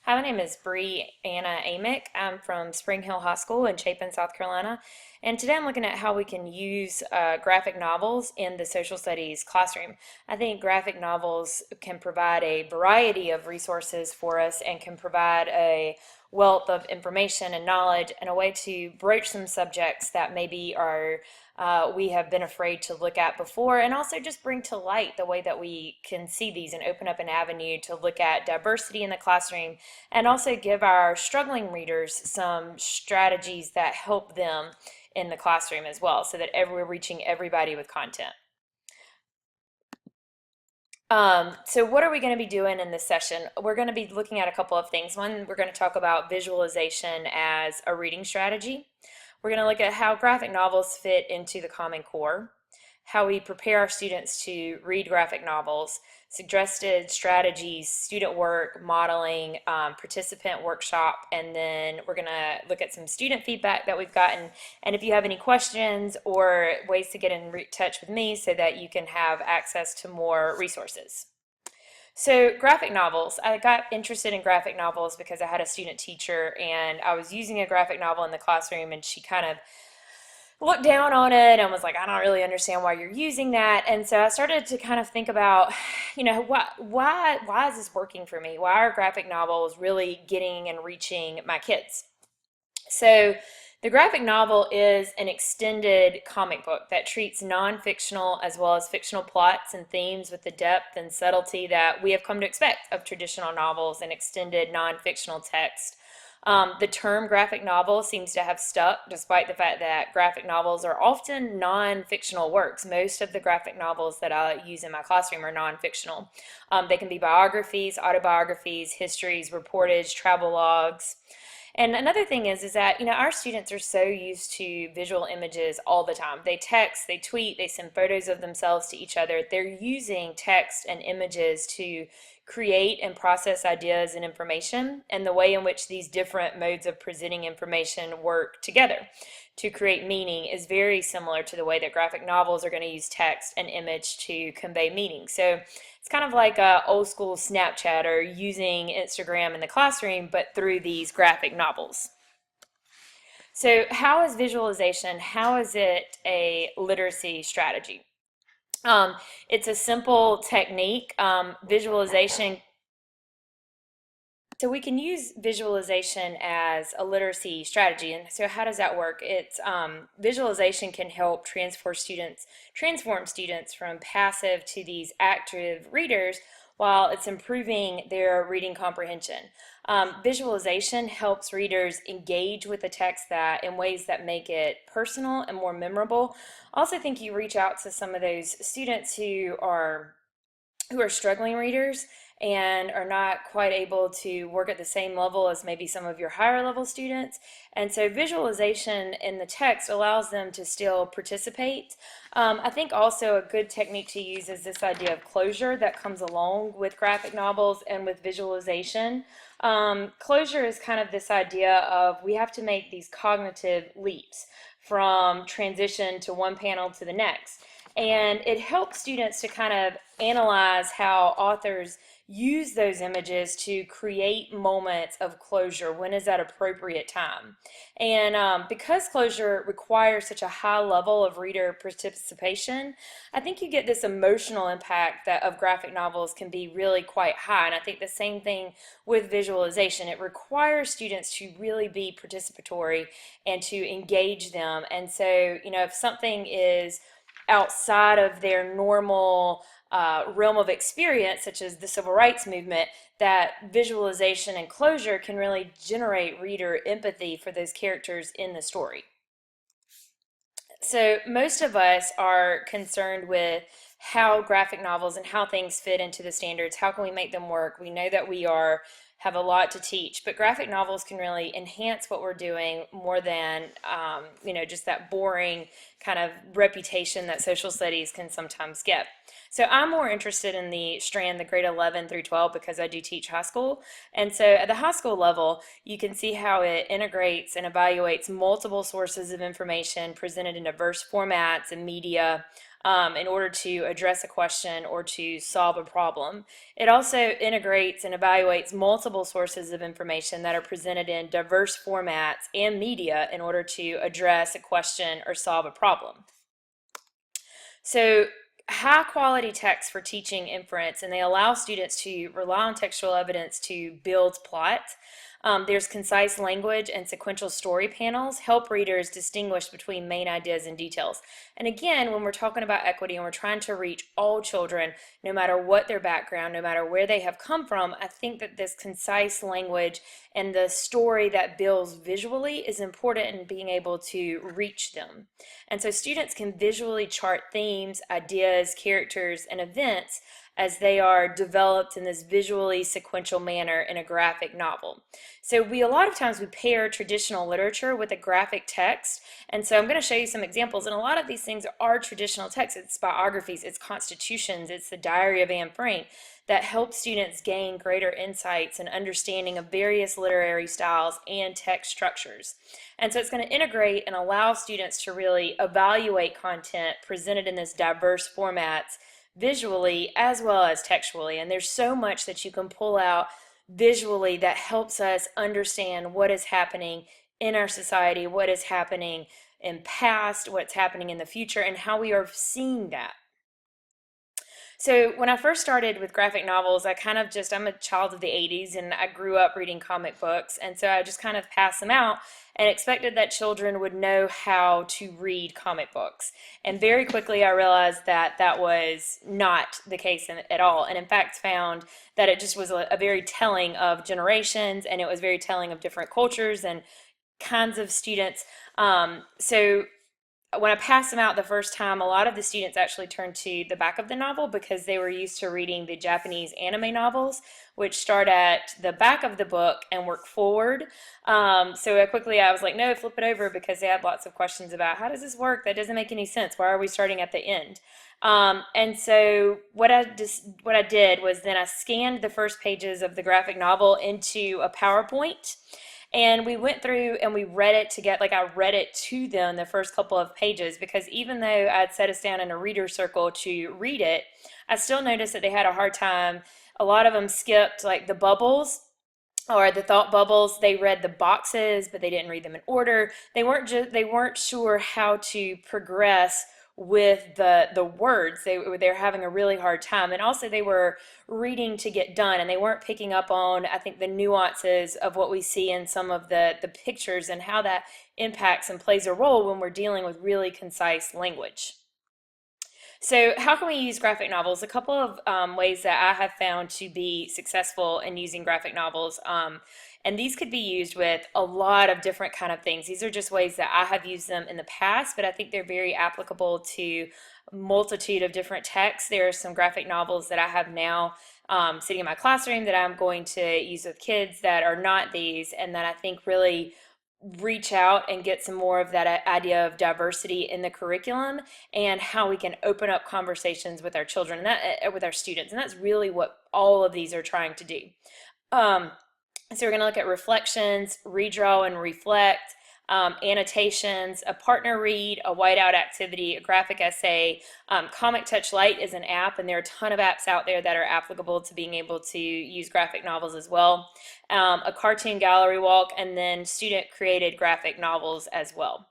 Hi, my name is Derrick-Amick. I'm from Spring Hill High School in Chapin, South Carolina. And today I'm looking at how we can use graphic novels in the social studies classroom. I think graphic novels can provide a variety of resources for us and can provide a wealth of information and knowledge and a way to broach some subjects that maybe are we have been afraid to look at before, and also just bring to light the way that we can see these and open up an avenue to look at diversity in the classroom, and also give our struggling readers some strategies that help them in the classroom as well, so that we're reaching everybody with content. So what are we going to be doing in this session? We're going to be looking at a couple of things. One, we're going to talk about visualization as a reading strategy. We're going to look at how graphic novels fit into the Common Core, how we prepare our students to read graphic novels, suggested strategies, student work, modeling, participant workshop, and then we're going to look at some student feedback that we've gotten. And if you have any questions or ways to get in touch with me so that you can have access to more resources. So graphic novels, I got interested in graphic novels because I had a student teacher and I was using a graphic novel in the classroom, and she kind of looked down on it and was like, I don't really understand why you're using that. And so I started to kind of think about, why is this working for me? Why are graphic novels really getting and reaching my kids? So the graphic novel is an extended comic book that treats non-fictional as well as fictional plots and themes with the depth and subtlety that we have come to expect of traditional novels and extended non-fictional text. The term graphic novel seems to have stuck despite the fact that graphic novels are often non-fictional works. Most of the graphic novels that I use in my classroom are non-fictional. They can be biographies, autobiographies, histories, reportage, travel logs. And another thing is that, our students are so used to visual images all the time. They text, they tweet, they send photos of themselves to each other. They're using text and images to create and process ideas and information, and the way in which these different modes of presenting information work together to create meaning is very similar to the way that graphic novels are going to use text and image to convey meaning. So it's kind of like a old school Snapchat or using Instagram in the classroom, but through these graphic novels. So how is visualization, how is it a literacy strategy? It's a simple technique. Visualization. So we can use visualization as a literacy strategy. And so how does that work? It's visualization can help transform students from passive to these active readers while it's improving their reading comprehension. Visualization helps readers engage with the text in ways that make it personal and more memorable. I also think you reach out to some of those students who are struggling readers and are not quite able to work at the same level as maybe some of your higher level students. And so visualization in the text allows them to still participate. I think also a good technique to use is this idea of closure that comes along with graphic novels and with visualization. Closure is kind of this idea of we have to make these cognitive leaps from transition to one panel to the next. And it helps students to kind of analyze how authors use those images to create moments of closure. When is that appropriate time? And because closure requires such a high level of reader participation, I think you get this emotional impact that of graphic novels can be really quite high. And I think the same thing with visualization. It requires students to really be participatory and to engage them. And so, if something is outside of their normal realm of experience, such as the civil rights movement, that visualization and closure can really generate reader empathy for those characters in the story. So most of us are concerned with how graphic novels and how things fit into the standards. How can we make them work? We know that we have a lot to teach, but graphic novels can really enhance what we're doing more than just that boring kind of reputation that social studies can sometimes get. So I'm more interested in the strand, the grade 11 through 12, because I do teach high school. And so at the high school level, you can see how it integrates and evaluates multiple sources of information presented in diverse formats and media, in order to address a question or to solve a problem. It also integrates and evaluates multiple sources of information that are presented in diverse formats and media in order to address a question or solve a problem. So high quality texts for teaching inference, and they allow students to rely on textual evidence to build plot. There's concise language and sequential story panels help readers distinguish between main ideas and details. And again, when we're talking about equity and we're trying to reach all children, no matter what their background, no matter where they have come from, I think that this concise language and the story that builds visually is important in being able to reach them. And so students can visually chart themes, ideas, characters, and events as they are developed in this visually sequential manner in a graphic novel. So a lot of times we pair traditional literature with a graphic text, and so I'm going to show you some examples, and a lot of these things are traditional texts. It's biographies, it's constitutions, it's the Diary of Anne Frank that help students gain greater insights and understanding of various literary styles and text structures. And so it's going to integrate and allow students to really evaluate content presented in this diverse formats visually as well as textually. And there's so much that you can pull out visually that helps us understand what is happening in our society, what is happening in past, what's happening in the future, and how we are seeing that. So when I first started with graphic novels, I'm a child of the 80s and I grew up reading comic books, and so I just kind of passed them out and expected that children would know how to read comic books. And very quickly I realized that that was not the case at all, and in fact found that it just was a very telling of generations, and it was very telling of different cultures and kinds of students. So when I passed them out the first time, a lot of the students actually turned to the back of the novel because they were used to reading the Japanese anime novels, which start at the back of the book and work forward. So I was like, no, flip it over, because they had lots of questions about how does this work? That doesn't make any sense. Why are we starting at the end? And so what I did was then I scanned the first pages of the graphic novel into a PowerPoint. And we went through and we read it together. Like, I read it to them the first couple of pages, because even though I'd set us down in a reader circle to read it, I still noticed that they had a hard time. A lot of them skipped like the bubbles or the thought bubbles. They read the boxes, but they didn't read them in order. They weren't sure how to progress with the words. They're having a really hard time, and also they were reading to get done, and they weren't picking up on, I think, the nuances of what we see in some of the pictures and how that impacts and plays a role when we're dealing with really concise language. So how can we use graphic novels? A couple of ways that I have found to be successful in using graphic novels. And these could be used with a lot of different kind of things. These are just ways that I have used them in the past, but I think they're very applicable to a multitude of different texts. There are some graphic novels that I have now sitting in my classroom that I'm going to use with kids that are not these, and that I think really reach out and get some more of that idea of diversity in the curriculum and how we can open up conversations with our children and with our students. And that's really what all of these are trying to do. So we're going to look at reflections, redraw and reflect, annotations, a partner read, a whiteout activity, a graphic essay. Comic Touch Lite is an app, and there are a ton of apps out there that are applicable to being able to use graphic novels as well. A cartoon gallery walk, and then student-created graphic novels as well.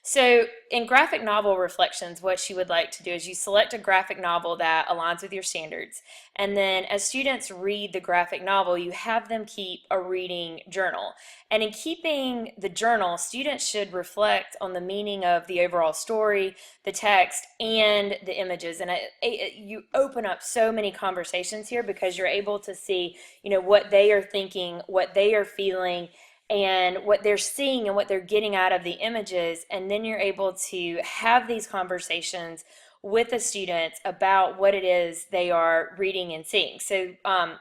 So in graphic novel reflections, what you would like to do is you select a graphic novel that aligns with your standards. And then as students read the graphic novel, you have them keep a reading journal. And in keeping the journal, students should reflect on the meaning of the overall story, the text, and the images. And you open up so many conversations here, because you're able to see, what they are thinking, what they are feeling, and what they're seeing and what they're getting out of the images. And then you're able to have these conversations with the students about what it is they are reading and seeing. So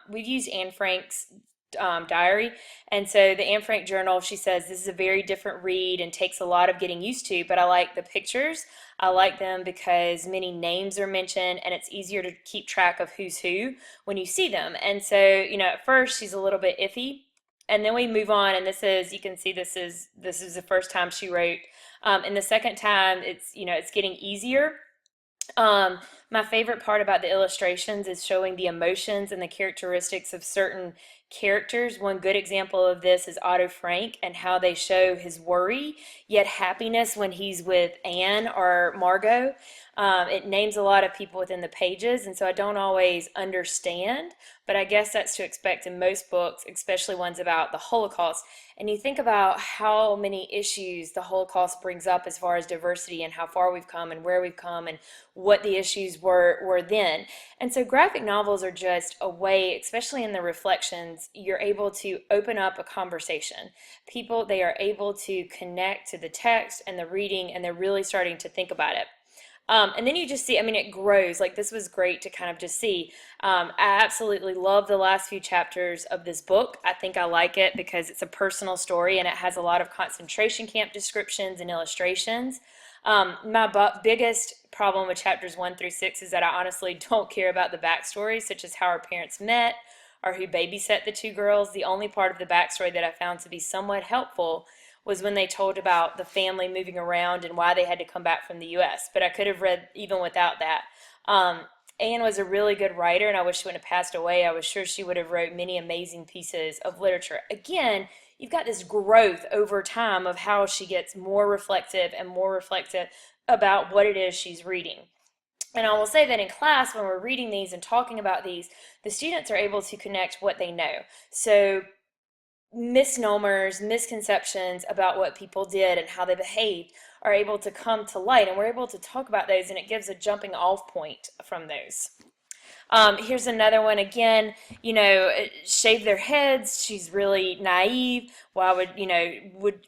we've used Anne Frank's diary, and so the Anne Frank journal, she says this is a very different read and takes a lot of getting used to, but I like the pictures. I like them because many names are mentioned, and it's easier to keep track of who's who when you see them. And so, at first she's a little bit iffy, and then we move on, and you can see this is the first time she wrote. And the second time, it's getting easier. Um, my favorite part about the illustrations is showing the emotions and the characteristics of certain characters. One good example of this is Otto Frank and how they show his worry yet happiness when he's with Anne or Margot. It names a lot of people within the pages, and so I don't always understand, but I guess that's to expect in most books, especially ones about the Holocaust. And you think about how many issues the Holocaust brings up as far as diversity and how far we've come and where we've come and what the issues were then. And so graphic novels are just a way, especially in the reflections, you're able to open up a conversation. People, they are able to connect to the text and the reading, and they're really starting to think about it. And then you just see, I mean, it grows. Like, this was great to kind of just see. I absolutely love the last few chapters of this book. I think I like it because it's a personal story and it has a lot of concentration camp descriptions and illustrations. My biggest problem with chapters 1 through 6 is that I honestly don't care about the backstory, such as how our parents met or who babysat the two girls. The only part of the backstory that I found to be somewhat helpful was when they told about the family moving around and why they had to come back from the US. But I could have read even without that. Um, Anne was a really good writer, and I wish she wouldn't have passed away. I was sure she would have wrote many amazing pieces of literature. Again, you've got this growth over time of how she gets more reflective and more reflective about what it is she's reading. And I will say that in class, when we're reading these and talking about these, the students are able to connect what they know. So misnomers, misconceptions about what people did and how they behaved are able to come to light, and we're able to talk about those, and it gives a jumping off point from those. Here's another one again, shave their heads. She's really naive. Why would,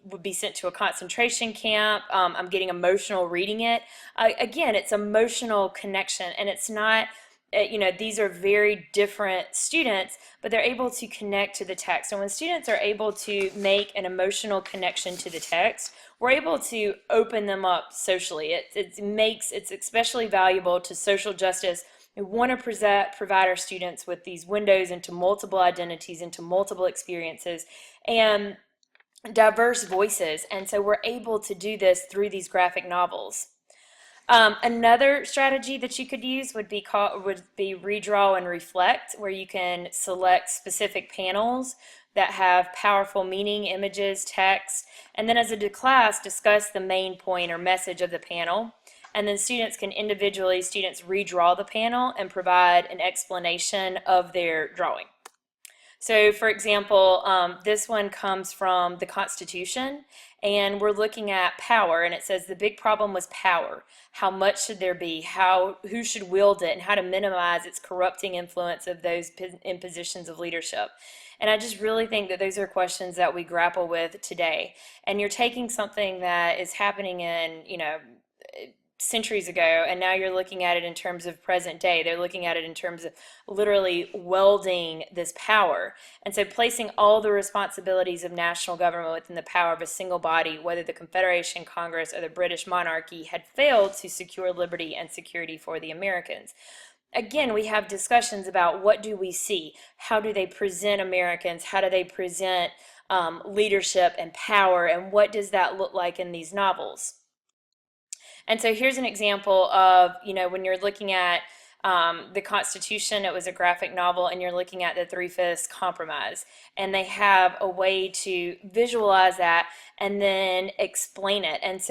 would be sent to a concentration camp. I'm getting emotional reading it. Again, it's emotional connection, and it's not, these are very different students, but they're able to connect to the text. And when students are able to make an emotional connection to the text, we're able to open them up socially. It's especially valuable to social justice. We want to provide our students with these windows into multiple identities, into multiple experiences, and diverse voices. And so we're able to do this through these graphic novels. Another strategy that you could use would be redraw and reflect, where you can select specific panels that have powerful meaning, images, text, and then as a class discuss the main point or message of the panel. And then students redraw the panel and provide an explanation of their drawing. So, for example, this one comes from the Constitution, and we're looking at power, and it says the big problem was power. How much should there be? Who should wield it, and how to minimize its corrupting influence of those in positions of leadership. And I just really think that those are questions that we grapple with today. And you're taking something that is happening in, centuries ago, and now you're looking at it in terms of present day. They're looking at it in terms of literally welding this power. And so placing all the responsibilities of national government within the power of a single body, whether the Confederation, Congress, or the British monarchy, had failed to secure liberty and security for the Americans. Again, we have discussions about what do we see? How do they present Americans? How do they present leadership and power? And what does that look like in these novels? And so here's an example of, when you're looking at the Constitution, it was a graphic novel, and you're looking at the Three-Fifths Compromise. And they have a way to visualize that and then explain it. And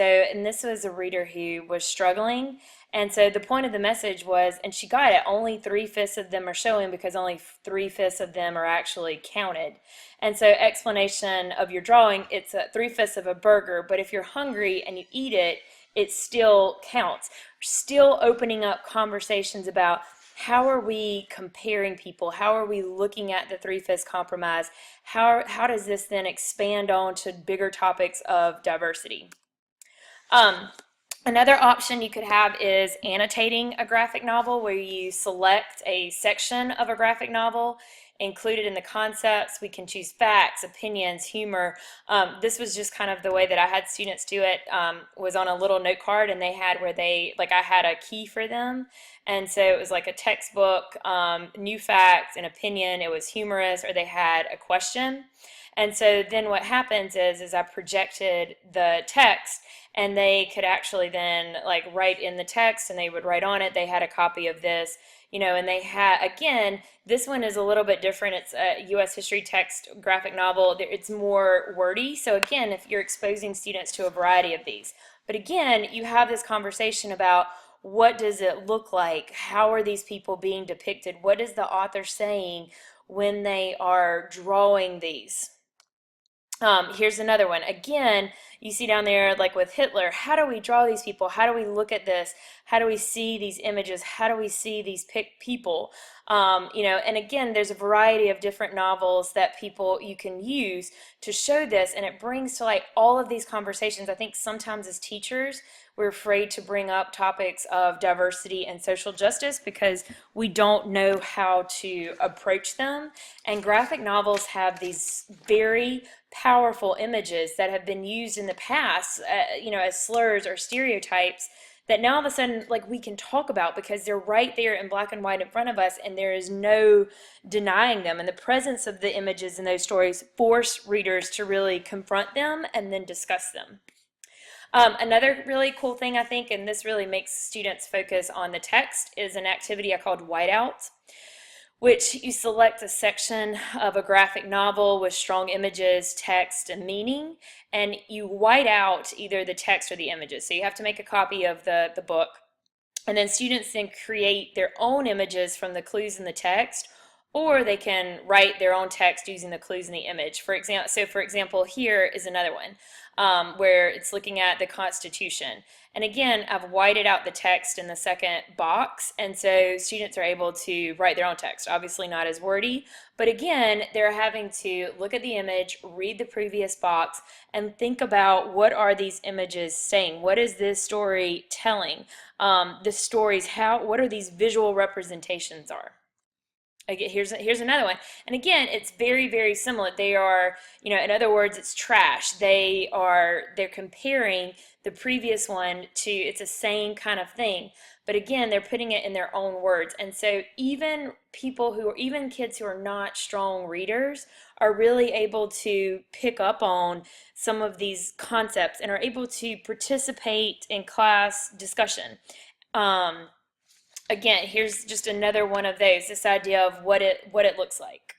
this was a reader who was struggling. And so the point of the message was, and she got it, only 3/5 of them are showing because only 3/5 of them are actually counted. And so explanation of your drawing, it's 3/5 of a burger, but if you're hungry and you eat it, it still counts. Still opening up conversations about how are we comparing people? How are we looking at the Three-Fifths Compromise? How does this then expand on to bigger topics of diversity? Um, Another option you could have is annotating a graphic novel, where you select a section of a graphic novel included in the concepts. We can choose facts, opinions, humor. This was just kind of the way that I had students do it, was on a little note card, and they had where they, like I had a key for them. And so it was like a textbook, new facts, an opinion, it was humorous, or they had a question. And so then what happens is I projected the text, and they could actually then like write in the text, and they would write on it. They had a copy of this, and they had, again, this one is a little bit different. It's a U.S. history text graphic novel. It's more wordy. So again, if you're exposing students to a variety of these, but again, you have this conversation about what does it look like? How are these people being depicted? What is the author saying when they are drawing these? Here's another one. Again, you see down there, like with Hitler, how do we draw these people? How do we look at this? How do we see these images? How do we see these people? And again, there's a variety of different novels that you can use to show this, and it brings to light all of these conversations. I think sometimes as teachers, we're afraid to bring up topics of diversity and social justice because we don't know how to approach them. And graphic novels have these very powerful images that have been used in the past, as slurs or stereotypes that now all of a sudden, like, we can talk about because they're right there in black and white in front of us, and there is no denying them. And the presence of the images in those stories force readers to really confront them and then discuss them. Another really cool thing, I think, and this really makes students focus on the text, is an activity I called whiteout, which you select a section of a graphic novel with strong images, text, and meaning, and you white out either the text or the images. So you have to make a copy of the book, and then students then create their own images from the clues in the text, or they can write their own text using the clues in the image. For example, here is another one where it's looking at the Constitution. And again, I've whited out the text in the second box, and so students are able to write their own text. Obviously not as wordy, but again, they're having to look at the image, read the previous box, and think about what are these images saying? What is this story telling? The stories, what are these visual representations are? Again, here's another one, and again, it's very, very similar. They are, in other words, it's trash. They're comparing the previous one to, it's the same kind of thing, but again, they're putting it in their own words. And so even kids who are not strong readers are really able to pick up on some of these concepts and are able to participate in class discussion. Again, here's just another one of those, this idea of what it looks like.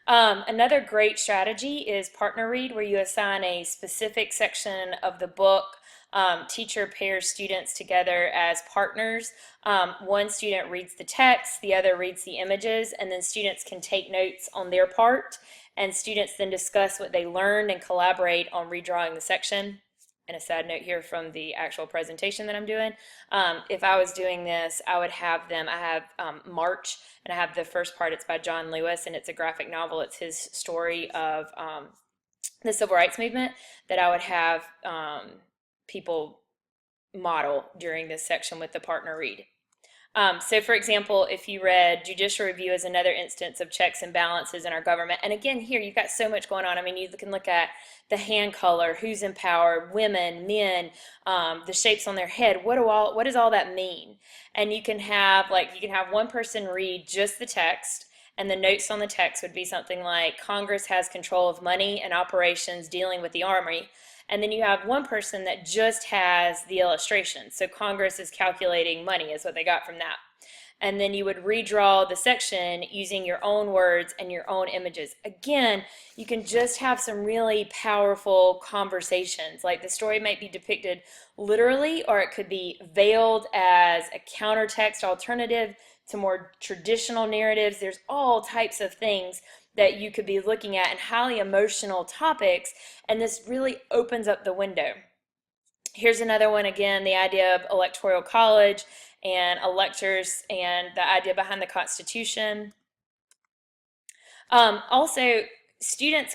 Another great strategy is partner read, where you assign a specific section of the book. Teacher pairs students together as partners. One student reads the text, the other reads the images, and then students can take notes on their part, and students then discuss what they learned and collaborate on redrawing the section. And a side note here from the actual presentation that I'm doing, if I was doing this, I have March, and I have the first part. It's by John Lewis, and it's a graphic novel. It's his story of the civil rights movement that I would have people model during this section with the partner read. So for example, if you read Judicial Review is another instance of checks and balances in our government, and again here you've got so much going on. I mean, you can look at the hand color, who's in power, women, men, the shapes on their head. What does all that mean? And you can have one person read just the text, and the notes on the text would be something like, Congress has control of money and operations dealing with the Army. And then you have one person that just has the illustration. So Congress is calculating money is what they got from that. And then you would redraw the section using your own words and your own images. Again, you can just have some really powerful conversations. Like the story might be depicted literally, or it could be veiled as a countertext alternative to more traditional narratives. There's all types of things that you could be looking at, and highly emotional topics, and this really opens up the window. Here's another one, again, the idea of electoral college and electors and the idea behind the Constitution. Also, you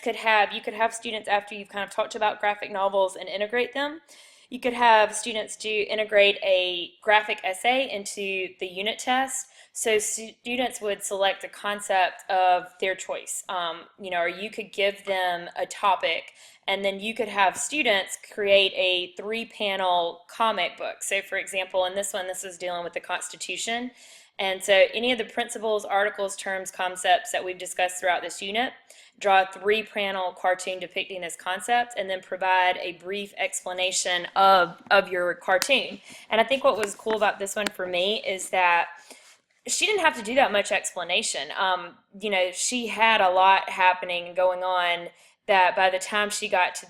could have students, after you've kind of talked about graphic novels and integrate them, You could have students integrate a graphic essay into the unit test. So students would select a concept of their choice, or you could give them a topic, and then you could have students create a three-panel comic book. So for example, in this one, this is dealing with the Constitution. And so any of the principles, articles, terms, concepts that we've discussed throughout this unit, draw a three-panel cartoon depicting this concept, and then provide a brief explanation of your cartoon. And I think what was cool about this one for me is that she didn't have to do that much explanation. She had a lot happening and going on that by the time she got to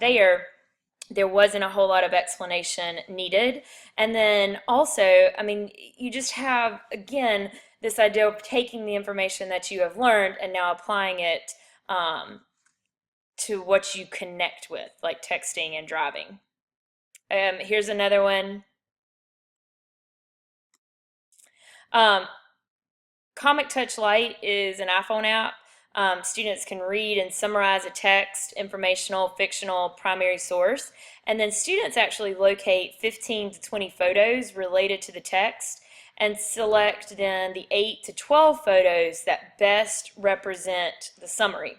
there wasn't a whole lot of explanation needed. And then also, I mean, you just have, again, this idea of taking the information that you have learned and now applying it to what you connect with, like texting and driving. Here's another one. Um, Comic Touch Lite is an iPhone app. Students can read and summarize a text, informational, fictional, primary source, and then students actually locate 15 to 20 photos related to the text and select then the 8 to 12 photos that best represent the summary.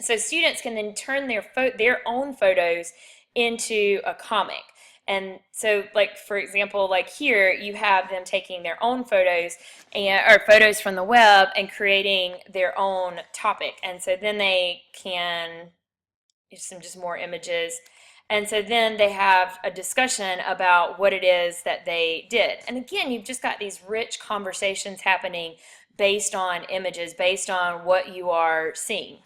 So students can then turn their own photos into a comic. And so, like, for example, like here, you have them taking their own photos or photos from the web and creating their own topic. And so then they can use some just more images. And so then they have a discussion about what it is that they did. And again, you've just got these rich conversations happening based on images, based on what you are seeing.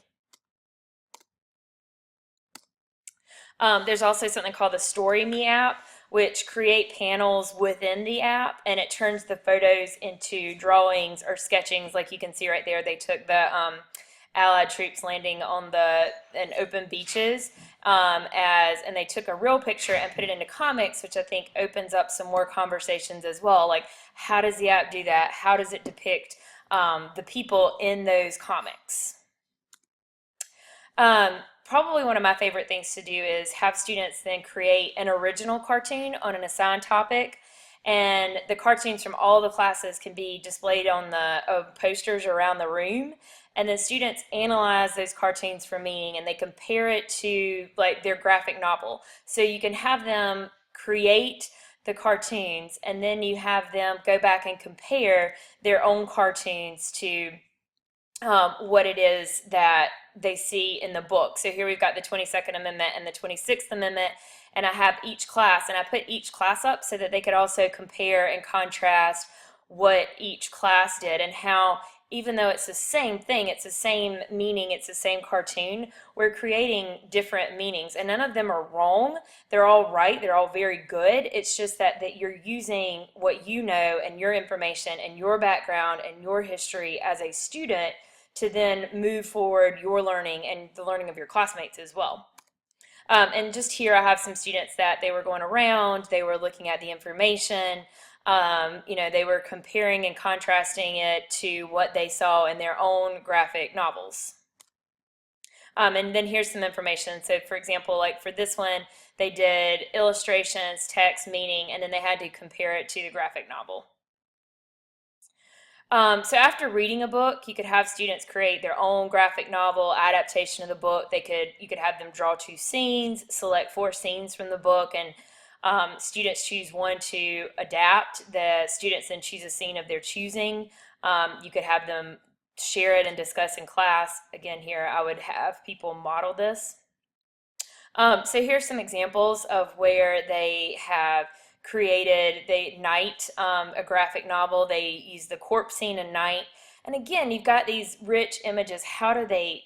There's also something called the Story Me app, which create panels within the app, and it turns the photos into drawings or sketchings. Like you can see right there, they took the Allied troops landing on an open beaches and they took a real picture and put it into comics, which I think opens up some more conversations as well. Like, how does the app do that? How does it depict the people in those comics? Probably one of my favorite things to do is have students then create an original cartoon on an assigned topic, and the cartoons from all the classes can be displayed on the posters around the room, and then students analyze those cartoons for meaning and they compare it to like their graphic novel. So you can have them create the cartoons and then you have them go back and compare their own cartoons to what it is that they see in the book. So here we've got the 22nd Amendment and the 26th Amendment, and I have each class, and I put each class up so that they could also compare and contrast what each class did and how, even though it's the same thing, it's the same meaning, it's the same cartoon, we're creating different meanings, and none of them are wrong. They're all right. They're all very good. It's just that you're using what you know and your information and your background and your history as a student to then move forward your learning and the learning of your classmates as well. And just here I have some students that they were going around, they were looking at the information, they were comparing and contrasting it to what they saw in their own graphic novels. And then here's some information. So for example, like for this one, they did illustrations, text, meaning, and then they had to compare it to the graphic novel. So after reading a book, you could have students create their own graphic novel adaptation of the book. You could have them draw 2 scenes, select 4 scenes from the book, and students choose one to adapt. The students then choose a scene of their choosing. You could have them share it and discuss in class. Again, here I would have people model this. So here's some examples of where they have created Night, a graphic novel. They use the corpse scene in Night. And again, you've got these rich images. How do they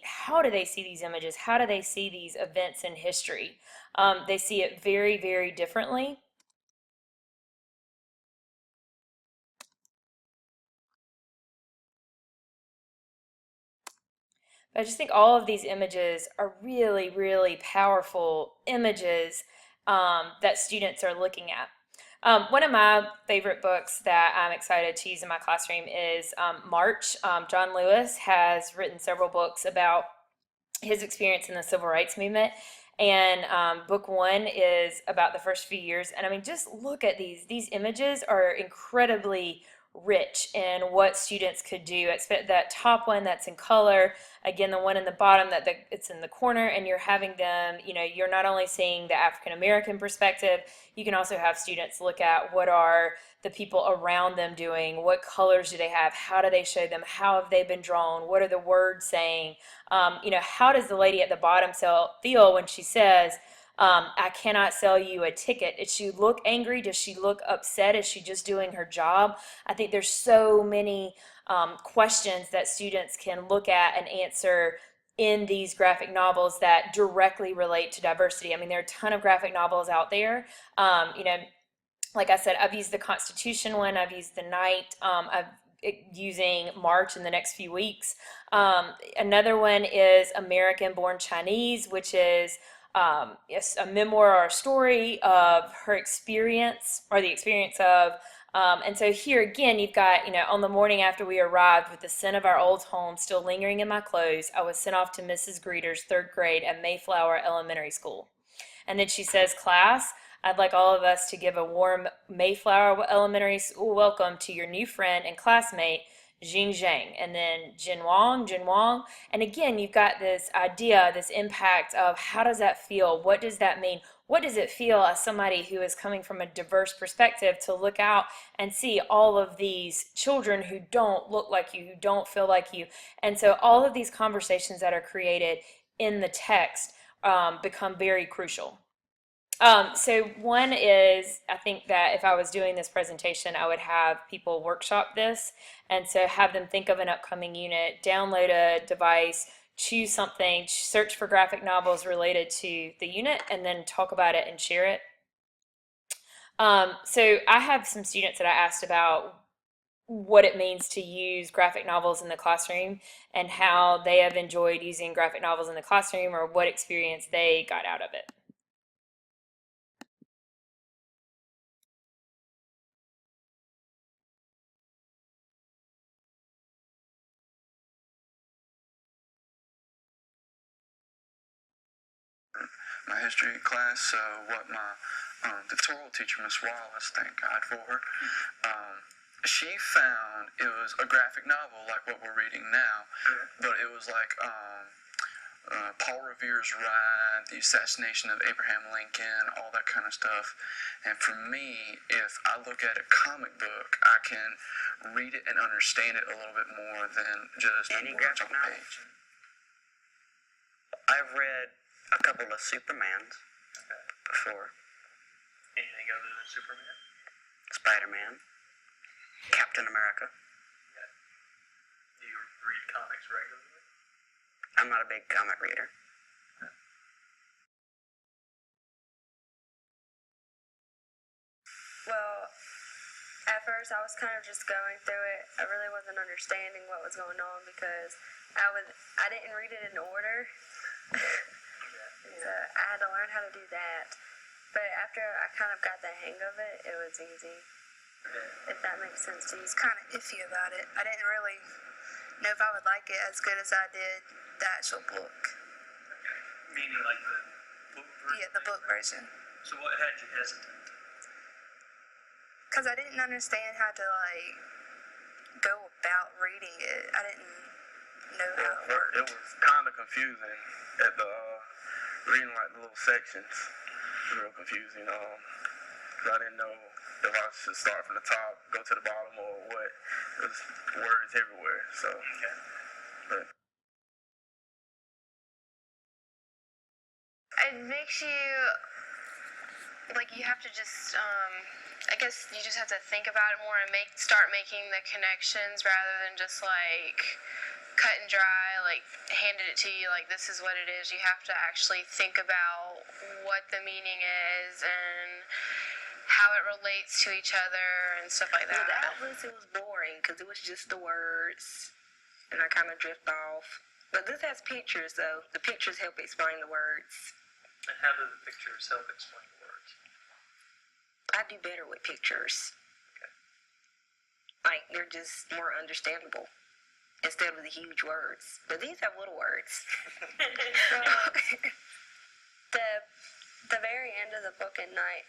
see these images? How do they see these events in history? They see it very, very differently. I just think all of these images are really, really powerful images that students are looking at. One of my favorite books that I'm excited to use in my classroom is March. John Lewis has written several books about his experience in the civil rights movement, And book one is about the first few years. And I mean, just look at these images are incredibly rich in what students could do. Expect that top one that's in color, again the one in the bottom it's in the corner, and you're having them, you're not only seeing the African American perspective, you can also have students look at what are the people around them doing, what colors do they have, how do they show them, how have they been drawn, what are the words saying, how does the lady at the bottom feel when she says, I cannot sell you a ticket? Does she look angry? Does she look upset? Is she just doing her job? I think there's so many questions that students can look at and answer in these graphic novels that directly relate to diversity. I mean, there are a ton of graphic novels out there. Like I said, I've used the Constitution one, I've used the Night, I've using March in the next few weeks. Another one is American Born Chinese, which is a memoir or a story of her experience or the experience of. And so here again, you've got, on the morning after we arrived with the scent of our old home still lingering in my clothes, I was sent off to Mrs. Greeter's third grade at Mayflower Elementary School. And then she says, class, I'd like all of us to give a warm Mayflower Elementary School welcome to your new friend and classmate, Jing Zhang. And then Jin Wang. And again, you've got this idea, this impact of how does that feel? What does that mean? What does it feel as somebody who is coming from a diverse perspective to look out and see all of these children who don't look like you, who don't feel like you? And so all of these conversations that are created in the text become very crucial. So one is, I think that if I was doing this presentation, I would have people workshop this, and so have them think of an upcoming unit, download a device, choose something, search for graphic novels related to the unit, and then talk about it and share it. So I have some students that I asked about what it means to use graphic novels in the classroom and how they have enjoyed using graphic novels in the classroom or what experience they got out of it. My history class, so what my tutorial teacher, Miss Wallace, thank God for her, she found it was a graphic novel like what we're reading now, but it was like Paul Revere's Ride, the assassination of Abraham Lincoln, all that kind of stuff. And for me, if I look at a comic book, I can read it and understand it a little bit more than just Any words graphic on a novel? page. I've read a couple of Supermans before. Anything other than Superman? Spider-Man, Captain America. Do you read comics regularly? I'm not a big comic reader. Well, at first I was kind of just going through it. I really wasn't understanding what was going on because I didn't read it in order. So I had to learn how to do that. But after I kind of got the hang of it, it was easy. If that makes sense to you. I was kind of iffy about it. I didn't really know if I would like it as good as I did the actual book. Meaning like the book version? Yeah, the book version. So what had you hesitant? Because I didn't understand how to, go about reading it. I didn't know how it worked. It was kind of confusing at the reading like the little sections. Real confusing. 'Cause I didn't know if I should start from the top, go to the bottom, or what. There's words everywhere. So, but it makes you you have to just I guess you just have to think about it more and start making the connections rather than just cut and dry, handed it to you like this is what it is. You have to actually think about what the meaning is and how it relates to each other and stuff like that. With the Atlas, it was boring because it was just the words, and I kind of drift off. But this has pictures, though. The pictures help explain the words. And how do the pictures help explain the words? I do better with pictures. They're just more understandable instead of the huge words. But these have little words. The the very end of the book at night,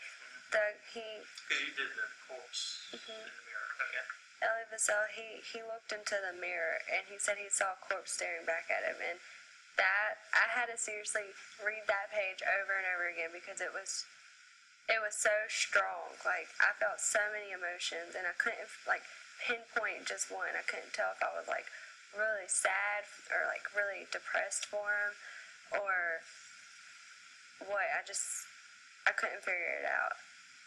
he Because you did the corpse in the mirror. Okay. Elie Wiesel, he looked into the mirror and he said he saw a corpse staring back at him, and that I had to seriously read that page over and over again because it was so strong. Like, I felt so many emotions and I couldn't like pinpoint just one. I couldn't tell if I was like really sad or like really depressed for him or what. I couldn't figure it out.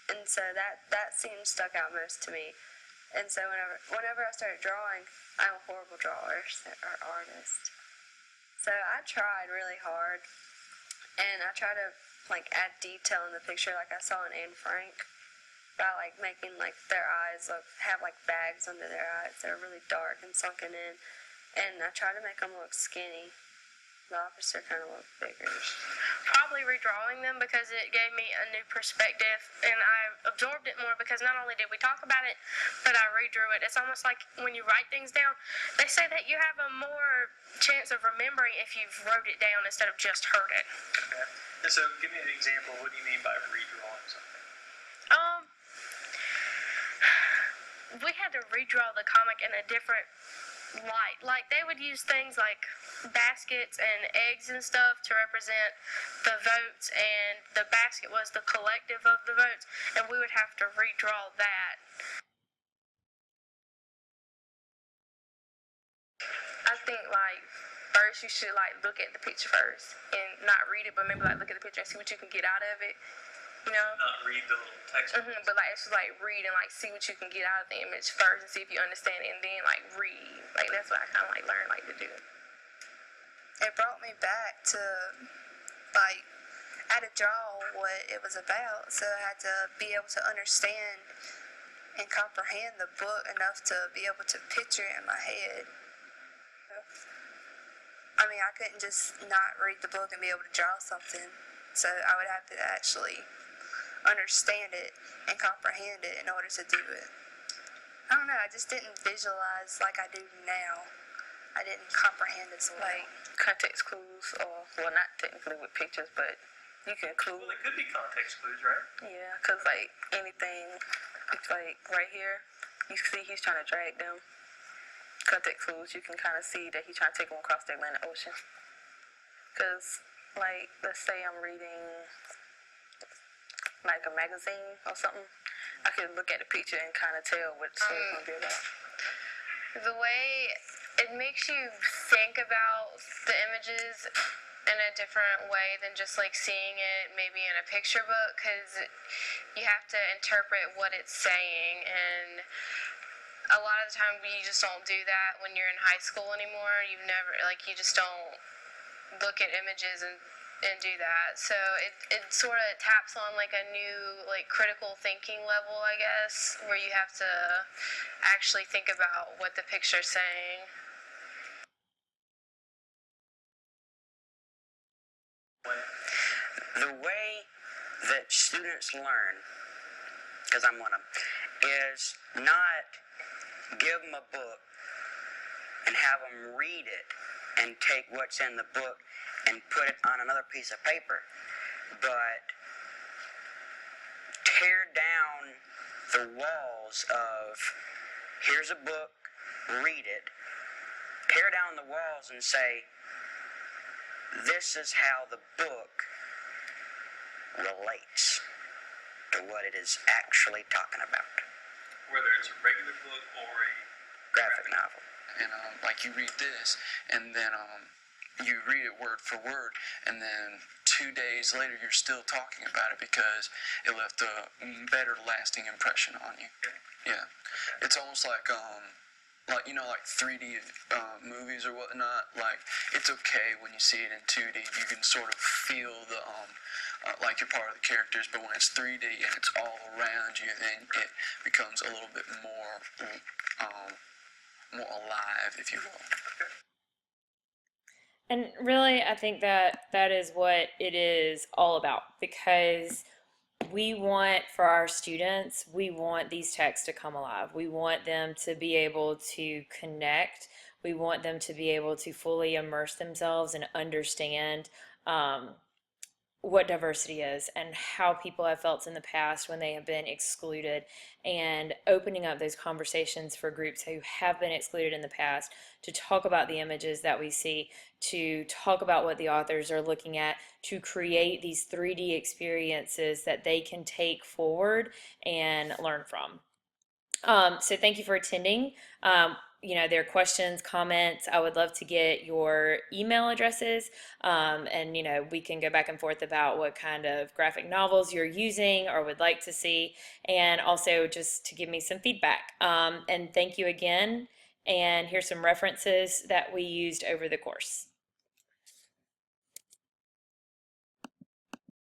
And so that scene stuck out most to me. And so whenever I started drawing, I'm a horrible drawer or artist. So I tried really hard, and I tried to like add detail in the picture, like I saw in Anne Frank, by like making like their eyes have like bags under their eyes. They're really dark and sunken in, and I tried to make them look skinny. The officer kind of looked bigger. Probably redrawing them because it gave me a new perspective and I absorbed it more because not only did we talk about it, but I redrew it. It's almost like when you write things down, they say that you have a more chance of remembering if you've wrote it down instead of just heard it. Okay. And so give me an example. What do you mean by redrawing something? We had to redraw the comic in a different light. Like, they would use things like baskets and eggs and stuff to represent the votes, and the basket was the collective of the votes, and we would have to redraw that. I think, like, first you should, like, look at the picture first and not read it, but maybe, like, look at the picture and see what you can get out of it. You know? Not read the little text. But like actually like read and like see what you can get out of the image first and see if you understand it, and then like read. Like that's what I kind of like learned like to do. It brought me back to, like, I had to draw what it was about, so I had to be able to understand and comprehend the book enough to be able to picture it in my head. I mean, I couldn't just not read the book and be able to draw something, so I would have to actually understand it and comprehend it in order to do it. I don't know, I just didn't visualize like I do now. I didn't comprehend as well. Like context clues, or well, not technically with pictures, but you can include. Well, it could be context clues, right? Yeah, because like anything, it's like right here, you see he's trying to drag them. Context clues, you can kind of see that he's trying to take them across the Atlantic Ocean. Because, like, let's say I'm reading like a magazine or something, I could look at the picture and kind of tell what the story's going to be about. The way it makes you think about the images in a different way than just like seeing it maybe in a picture book, because you have to interpret what it's saying, and a lot of the time you just don't do that when you're in high school anymore. You just don't look at images and do that. So it sort of taps on like a new like critical thinking level, I guess, where you have to actually think about what the picture's saying. The way that students learn, because I'm one of them, is not give them a book and have them read it and take what's in the book and put it on another piece of paper, but tear down the walls of, here's a book, read it, tear down the walls and say, this is how the book relates to what it is actually talking about. Whether it's a regular book or a Graphic novel. And like you read this, and then you read it word for word, and then 2 days later you're still talking about it because it left a better lasting impression on you. Yeah, it's almost like like 3D movies or whatnot. Like, it's okay when you see it in 2D, you can sort of feel the like you're part of the characters, but when it's 3D and it's all around you, then it becomes a little bit more alive, if you will. And really, I think that is what it is all about, because we want, for our students, we want these texts to come alive. We want them to be able to connect. We want them to be able to fully immerse themselves and understand what diversity is and how people have felt in the past when they have been excluded, and opening up those conversations for groups who have been excluded in the past to talk about the images that we see, to talk about what the authors are looking at, to create these 3D experiences that they can take forward and learn from. So thank you for attending. There are questions, comments. I would love to get your email addresses, and we can go back and forth about what kind of graphic novels you're using or would like to see, and also just to give me some feedback. And thank you again. And here's some references that we used over the course.